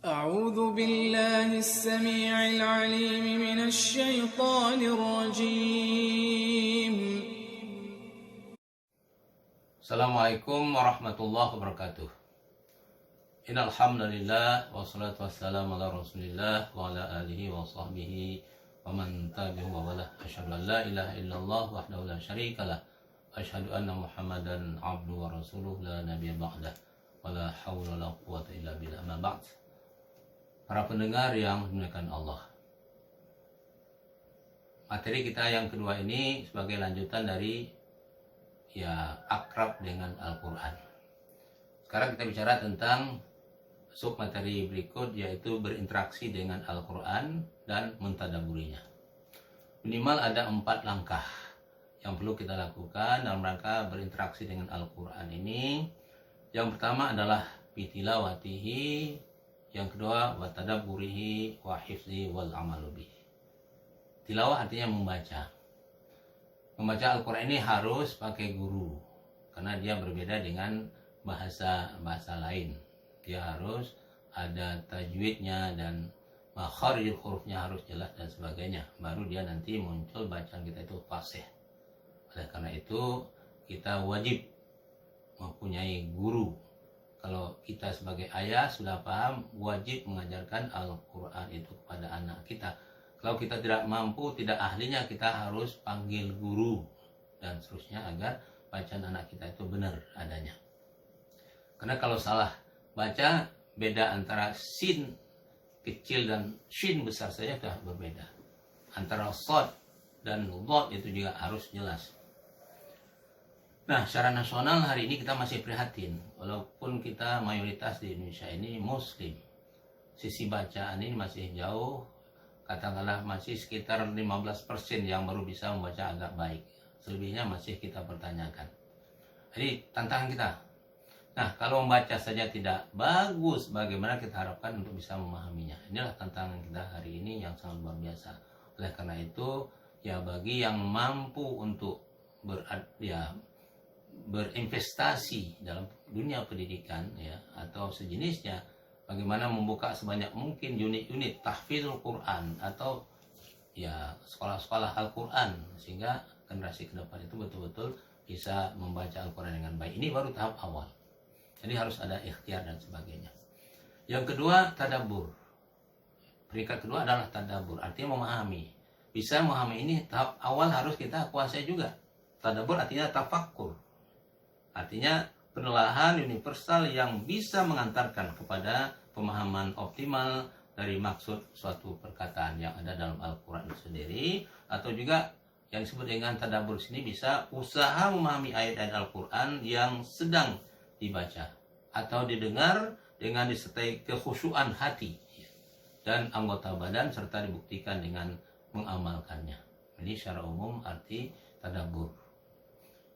أعوذ بالله السميع العليم من الشيطان الرجيم. Assalamualaikum warahmatullahi wabarakatuh. Innal hamdalillah wassalatu wassalamu ala Rasulillah wa ala alihi wa sahbihi wa man tabi'ahum wa wala. Asyhadu an la ilaha illallah wahdahu la syarikalah. Asyhadu anna Muhammadan abduhu wa rasuluhu la nabiyya ba'dah. Wa la haula wa la quwwata illa billah. Amma ba'd. Para pendengar yang dimuliakan Allah. Materi kita yang kedua ini sebagai lanjutan dari akrab dengan Al-Quran. Sekarang kita bicara tentang submateri berikut, yaitu berinteraksi dengan Al-Quran dan mentadaburinya. Minimal ada 4 langkah yang perlu kita lakukan dalam rangka berinteraksi dengan Al-Quran ini. Yang pertama adalah bitilawatihi, yang kedua watadaburihi wa hifzi wal amalubi. Tilawah artinya membaca. Membaca Al-Quran ini harus pakai guru, karena dia berbeda dengan bahasa lain. Dia harus ada tajwidnya dan makharijul hurufnya harus jelas dan sebagainya. Baru dia nanti muncul bacaan kita itu fasih. Oleh karena itu kita wajib mempunyai guru. Kalau kita sebagai ayah sudah paham, wajib mengajarkan Al-Quran itu kepada anak kita. Kalau kita tidak mampu, tidak ahlinya, kita harus panggil guru dan seterusnya agar bacaan anak kita itu benar adanya. Karena kalau salah baca, beda antara sin kecil dan shin besar saja sudah berbeda. Antara shad dan dhad itu juga harus jelas. Nah, secara nasional hari ini kita masih prihatin, walaupun kita mayoritas di Indonesia ini Muslim. Sisi bacaan ini masih jauh, katakanlah masih sekitar 15% yang baru bisa membaca agak baik. Selebihnya masih kita pertanyakan. Jadi tantangan kita. Nah, kalau membaca saja tidak bagus, bagaimana kita harapkan untuk bisa memahaminya? Inilah tantangan kita hari ini yang sangat luar biasa. Oleh karena itu, bagi yang mampu untuk berinvestasi dalam dunia pendidikan atau sejenisnya, bagaimana membuka sebanyak mungkin unit-unit tahfidzul Quran atau sekolah-sekolah Al-Quran, sehingga generasi ke depan itu betul-betul bisa membaca Al-Quran dengan baik. Ini baru tahap awal. Jadi harus ada ikhtiar dan sebagainya. Yang kedua, tadabbur. Peringkat kedua adalah tadabbur, artinya memahami. Bisa memahami ini tahap awal harus kita kuasai juga. Tadabbur artinya tafakkur. Artinya penelaahan universal yang bisa mengantarkan kepada pemahaman optimal dari maksud suatu perkataan yang ada dalam Al-Quran itu sendiri, atau juga yang disebut dengan tadabbur sini bisa usaha memahami ayat-ayat Al-Quran yang sedang dibaca atau didengar dengan disertai kekhusyuan hati dan anggota badan serta dibuktikan dengan mengamalkannya. Ini secara umum arti tadabbur.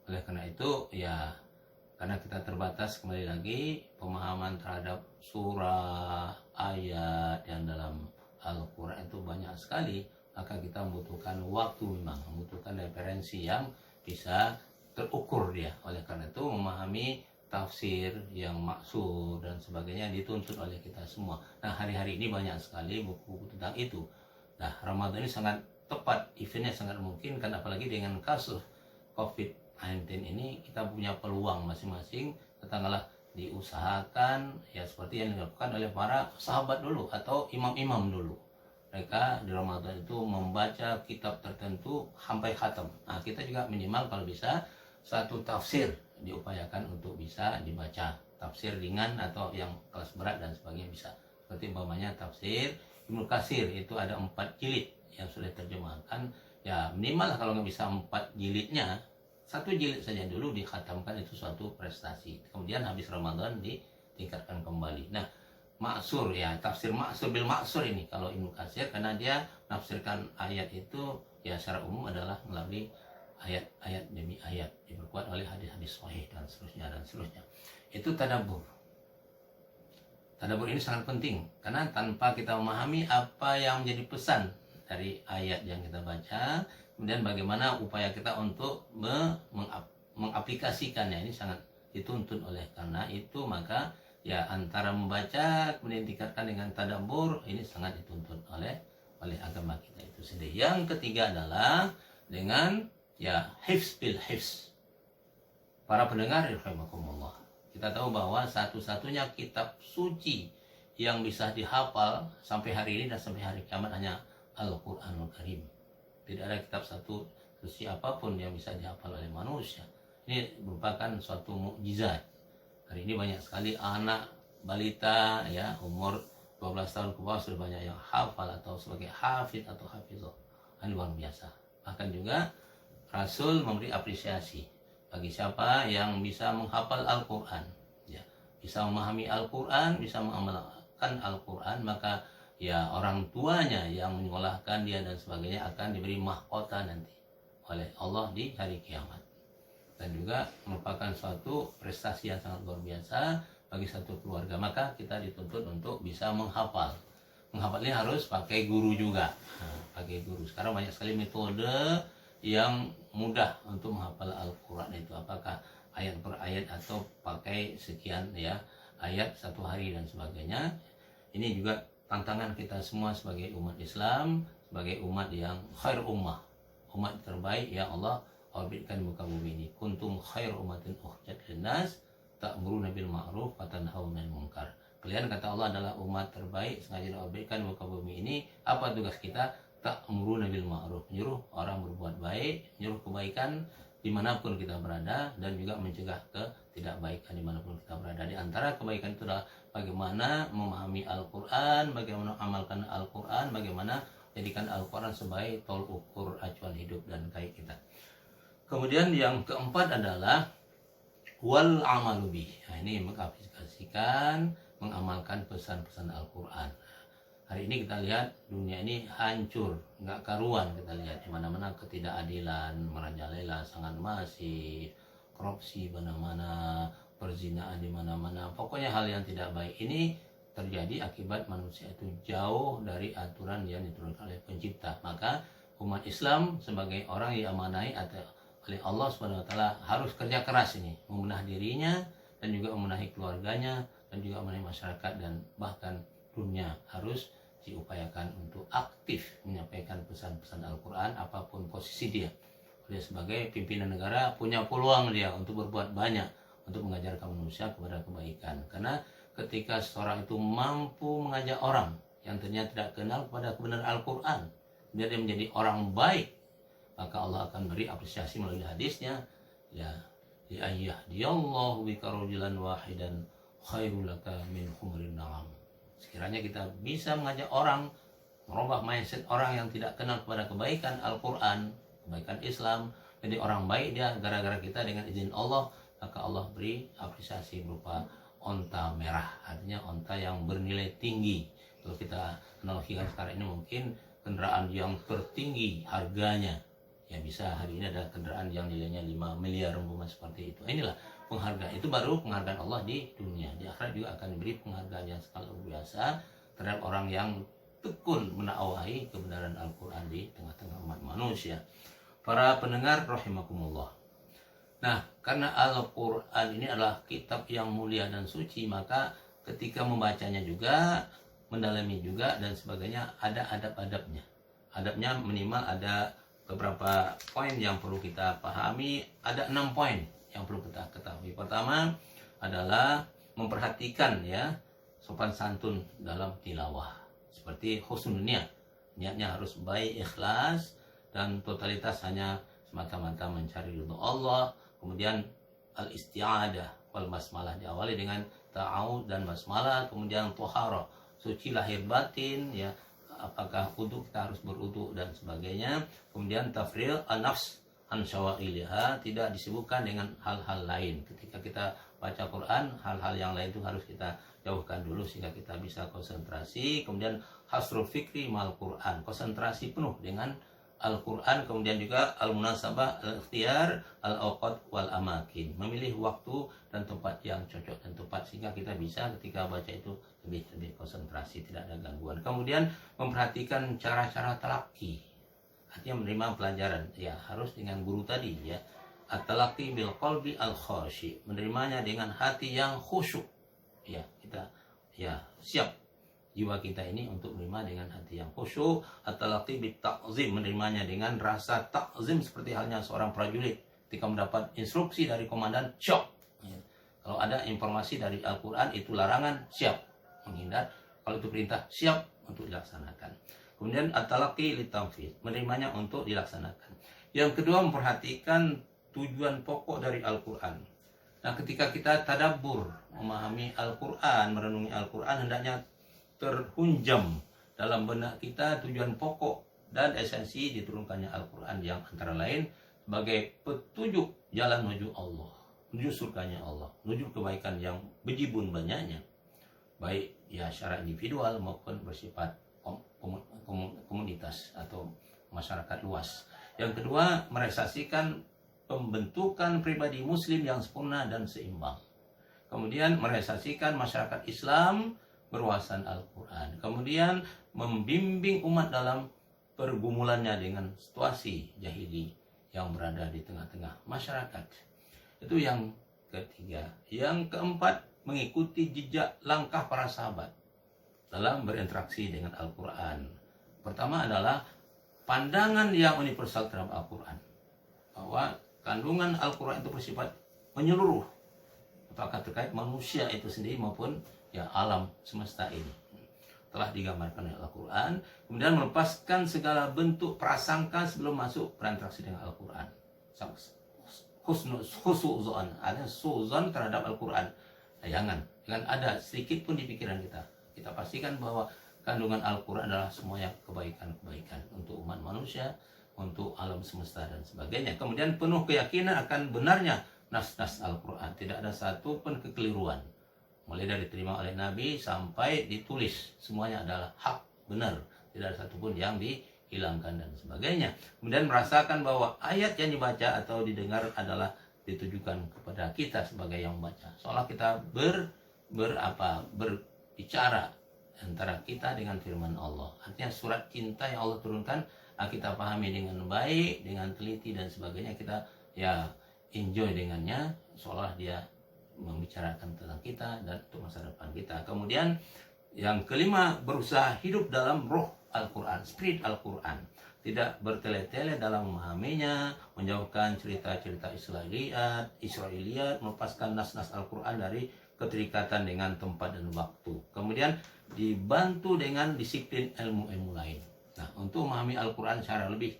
Oleh karena itu karena kita terbatas, kembali lagi, pemahaman terhadap surah, ayat yang dalam Al-Quran itu banyak sekali, maka kita membutuhkan waktu, memang membutuhkan referensi yang bisa terukur dia. Oleh karena itu memahami tafsir yang maksud dan sebagainya dituntut oleh kita semua. Nah, hari-hari ini banyak sekali buku-buku tentang itu. Nah, Ramadan ini sangat tepat, eventnya sangat mungkin, kan apalagi dengan kasus COVID-19 ini kita punya peluang masing-masing, katakanlah diusahakan seperti yang dilakukan oleh para sahabat dulu atau imam-imam dulu. Mereka di Ramadan itu membaca kitab tertentu sampai khatam. Nah, kita juga minimal kalau bisa satu tafsir diupayakan untuk bisa dibaca. Tafsir ringan atau yang kelas berat dan sebagainya bisa. Seperti umpamanya tafsir Ibnu Katsir, itu ada 4 jilid yang sudah terjemahkan. Minimal kalau nggak bisa 4 jilidnya, 1 jilid saja dulu dikhatamkan, itu suatu prestasi. Kemudian habis Ramadan ditingkatkan kembali. Nah, maksur tafsir maksur bil maksur ini kalau Ibnu Katsir, karena dia menafsirkan ayat itu secara umum adalah melalui ayat-ayat demi ayat, diperkuat oleh hadis-hadis sahih dan seterusnya. Itu tadabbur. Tadabbur ini sangat penting, karena tanpa kita memahami apa yang menjadi pesan dari ayat yang kita baca, kemudian bagaimana upaya kita untuk mengaplikasikannya, ini sangat dituntut. Oleh karena itu maka ya antara membaca kemudian ditingkatkan dengan tadabbur, ini sangat dituntut oleh agama kita itu sendiri. Yang ketiga adalah dengan ya hifz bil hifz. Para pendengar rahimakumullah, kita tahu bahwa satu-satunya kitab suci yang bisa dihafal sampai hari ini dan sampai hari kiamat hanya Al-Qur'anul Karim. Tidak ada kitab satu suci apapun yang bisa dihafal oleh manusia. Ini merupakan suatu mukjizat. Hari ini banyak sekali anak balita ya umur 12 tahun ke bawah sudah banyak yang hafal atau sebagai hafid atau hafizah. Ini luar biasa. Bahkan juga Rasul memberi apresiasi bagi siapa yang bisa menghafal Al-Quran, ya, bisa memahami Al-Quran, bisa mengamalkan Al-Quran, maka ya orang tuanya yang menyekolahkan dia dan sebagainya akan diberi mahkota nanti oleh Allah di hari kiamat. Dan juga merupakan suatu prestasi yang sangat luar biasa bagi satu keluarga. Maka kita dituntut untuk bisa menghafal. Menghafal ini harus pakai guru juga. Nah, pakai guru. Sekarang banyak sekali metode yang mudah untuk menghafal Al-Quran itu, apakah ayat per ayat atau pakai sekian ya ayat satu hari dan sebagainya. Ini juga tantangan kita semua sebagai umat Islam, sebagai umat yang khair ummah, umat terbaik ya Allah orbitkan muka bumi ini. Kuntum khair ummatin ukhrijat linnas ta'muruna bil ma'ruf wa tanhauna 'anil munkar. Kalian kata Allah adalah umat terbaik sengaja diorbitkan muka bumi ini. Apa tugas kita? Ta'muruna bil ma'ruf, menyuruh orang berbuat baik, menyuruh kebaikan dimanapun kita berada, dan juga mencegah ketidakbaikan dimanapun kita berada. Di antara kebaikan itu adalah bagaimana memahami Al-Quran, bagaimana amalkan Al-Quran, bagaimana jadikan Al-Quran sebagai tol ukur acuan hidup dan kayak kita. Kemudian yang keempat adalah wal amalubi. Nah, ini mengaplikasikan, mengamalkan pesan-pesan Al-Quran. Hari ini kita lihat dunia ini hancur, nggak karuan. Kita lihat di mana-mana ketidakadilan merajalela sangat masif, korupsi mana-mana, perzinahan di mana-mana. Pokoknya hal yang tidak baik ini terjadi akibat manusia itu jauh dari aturan yang diturunkan oleh Pencipta. Maka umat Islam sebagai orang yang amanai atau oleh Allah Subhanahu wa taala harus kerja keras ini, membenahi dirinya dan juga membenahi keluarganya dan juga membenahi masyarakat dan bahkan dunia. Harus diupayakan untuk aktif menyampaikan pesan-pesan Al-Quran apapun posisi dia. Dia sebagai pimpinan negara punya peluang dia untuk berbuat banyak untuk mengajarkan manusia kepada kebaikan. Karena ketika seorang itu mampu mengajak orang yang ternyata tidak kenal kepada kebenaran Al-Quran, dia menjadi orang baik, maka Allah akan beri apresiasi melalui hadisnya, ya yahdiyallahu bika rajulan wahidan khairul laka min humrin na'am. Sekiranya kita bisa mengajak orang, merubah mindset orang yang tidak kenal kepada kebaikan Al-Quran, kebaikan Islam, jadi orang baik dia gara-gara kita dengan izin Allah, maka Allah beri apresiasi berupa onta merah, artinya onta yang bernilai tinggi. Kalau kita analogikan sekarang ini mungkin kendaraan yang tertinggi harganya, ya bisa hari ini ada kendaraan yang nilainya 5 miliar umpama seperti itu. Inilah penghargaan, itu baru penghargaan Allah di dunia. Di akhirat juga akan diberi penghargaan yang skala luar biasa terhadap orang yang tekun menakwahi kebenaran Al-Quran di tengah-tengah umat manusia. Para pendengar rahimakumullah. Nah, karena Al-Quran ini adalah kitab yang mulia dan suci, maka ketika membacanya juga, mendalami juga dan sebagainya, ada adab-adabnya. Adabnya minimal ada beberapa poin yang perlu kita pahami. Ada 6 poin yang perlu kita ketahui. Pertama adalah memperhatikan ya sopan santun dalam tilawah, seperti husnul niat, niatnya harus baik, ikhlas, dan totalitas hanya semata-mata mencari ridho Allah. Kemudian al-isti'adah wal basmalah, diawali dengan ta'awud dan basmalah. Kemudian toharoh, suci lahir batin ya, apakah wudu, kita harus berwudu dan sebagainya. Kemudian tafril an-nafs an syawa'iliha, tidak disibukkan dengan hal-hal lain. Ketika kita baca Quran, hal-hal yang lain itu harus kita jauhkan dulu sehingga kita bisa konsentrasi. Kemudian hasrul fikri mal Quran, konsentrasi penuh dengan Al-Quran. Kemudian juga al-munasabah, al-ikhtiyar, al-awqat wal amakin, memilih waktu dan tempat yang cocok dan tepat sehingga kita bisa ketika baca itu lebih konsentrasi, tidak ada gangguan. Kemudian memperhatikan cara-cara talaki, artinya menerima pelajaran ya harus dengan guru tadi ya, at-talaqi bil qalbi al-khashi, menerimanya dengan hati yang khusyuk ya kita ya siap jiwa kita ini untuk menerima dengan hati yang khusyuk, at-talaqi bit-ta'zim, menerimanya dengan rasa takzim seperti halnya seorang prajurit ketika mendapat instruksi dari komandan, syok. Ya. Kalau ada informasi dari Al-Quran itu larangan, siap menghindar. Kalau itu perintah, siap untuk dilaksanakan. Kemudian at-talaqi lit-tanfidz, menerimanya untuk dilaksanakan. Yang kedua, memperhatikan tujuan pokok dari Al-Quran. Nah, ketika kita tadabbur, memahami Al-Quran, merenungi Al-Quran, hendaknya terhunjam dalam benak kita tujuan pokok dan esensi diturunkannya Al-Quran, yang antara lain sebagai petunjuk jalan menuju Allah, menuju surganya Allah, menuju kebaikan yang bejibun banyaknya, baik ya secara individual maupun bersifat komunitas atau masyarakat luas. Yang kedua, merealisasikan pembentukan pribadi muslim yang sempurna dan seimbang. Kemudian merealisasikan masyarakat Islam berwawasan Al-Quran. Kemudian membimbing umat dalam pergumulannya dengan situasi jahili yang berada di tengah-tengah masyarakat. Itu yang ketiga. Yang keempat, mengikuti jejak langkah para sahabat dalam berinteraksi dengan Al-Quran. Pertama adalah pandangan yang universal terhadap Al-Quran, bahwa kandungan Al-Quran itu bersifat menyeluruh, apakah terkait manusia itu sendiri maupun ya alam semesta ini telah digambarkan oleh Al-Quran. Kemudian melepaskan segala bentuk prasangka sebelum masuk berinteraksi dengan Al-Quran. Khusnuzon, ada suzon terhadap Al-Quran. Jangan ada sedikit pun di pikiran kita. Kita pastikan bahwa kandungan Al-Quran adalah semuanya kebaikan-kebaikan untuk umat manusia, untuk alam semesta dan sebagainya. Kemudian penuh keyakinan akan benarnya nas-nas Al-Quran. Tidak ada satu pun kekeliruan. Mulai dari diterima oleh Nabi sampai ditulis, semuanya adalah hak, benar. Tidak ada satupun yang dihilangkan dan sebagainya. Kemudian merasakan bahwa ayat yang dibaca atau didengar adalah ditujukan kepada kita sebagai yang membaca. Seolah kita berbicara antara kita dengan firman Allah. Artinya surat cinta yang Allah turunkan, kita pahami dengan baik, dengan teliti dan sebagainya. Kita ya enjoy dengannya, seolah dia membicarakan tentang kita dan untuk masa depan kita. Kemudian yang kelima, berusaha hidup dalam roh Al-Quran, spirit Al-Quran. Tidak bertele-tele dalam memahaminya, menjauhkan cerita-cerita Israiliyat, melepaskan nas-nas Al-Quran dari keterikatan dengan tempat dan waktu. Kemudian dibantu dengan disiplin ilmu-ilmu lain. Nah, untuk memahami Al-Quran secara lebih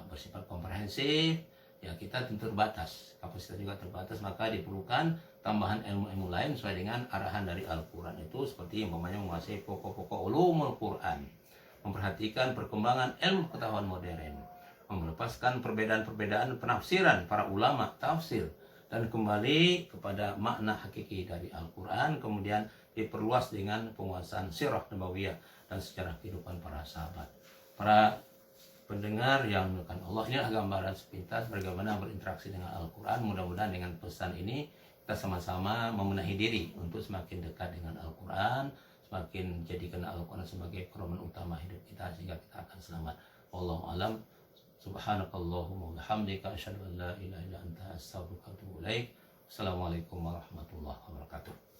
bersifat komprehensif, kita tentu terbatas, kapasitas juga terbatas, maka diperlukan tambahan ilmu-ilmu lain sesuai dengan arahan dari Al-Quran itu, seperti umpamanya menguasai pokok-pokok ulumul Quran, memperhatikan perkembangan ilmu pengetahuan modern, melepaskan perbedaan-perbedaan penafsiran para ulama tafsir, dan kembali kepada makna hakiki dari Al-Quran. Kemudian diperluas dengan penguasaan sirah nabawiyah dan sejarah kehidupan para sahabat. Para pendengar yang dimuliakan Allah, inilah gambaran sepintas bagaimana berinteraksi dengan Al-Quran. Mudah-mudahan dengan pesan ini kita sama-sama membenahi diri untuk semakin dekat dengan Al-Quran, semakin jadikan Al-Quran sebagai pedoman utama hidup kita, sehingga kita akan selamat. Wallahu a'lam. Subhanakallahumma wa bihamdika asyhadu an la ilaha illa anta astaghfiruka wa atubu ilaik. Assalamualaikum warahmatullahi wabarakatuh.